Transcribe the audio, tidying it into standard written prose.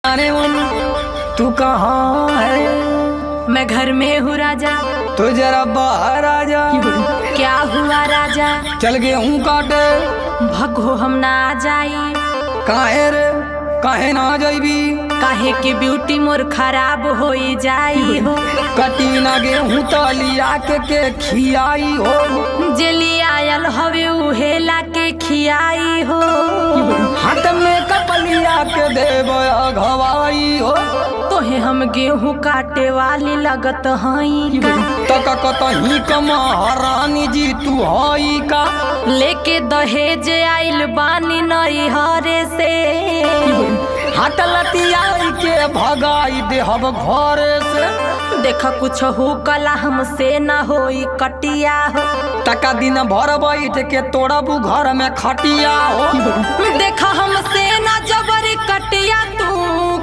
अरे तू कहाँ है? मैं घर में हूँ राजा। तो जरा बाहर आ जा। क्या हुआ राजा? चल गेहूं काटे। भगो हम ना आ जाई। काहे रे? काहे ना जाइबी? काहे की ब्यूटी मोर खराब हो जाई हो। कटी ना गेहूं तलिया के खियाई हो। जेली आयल हवे उहेला के खियाई हो। हाथ में कपलिया के देव घवाई हो। तोहे हम गेहूं काटे वाली लगत हई का? तक कतही कमहारानी जी तू हई का? लेके दहेज आइल बानी नई हरे से। हाथ लतियाई के भगाई देहब घरे से। देखा कुछ हो कला हमसे न होई कटिया हो। तका दिन भर बैठ के तोड़बू घर में खटिया हो। देखा हमसे न जबरी कटिया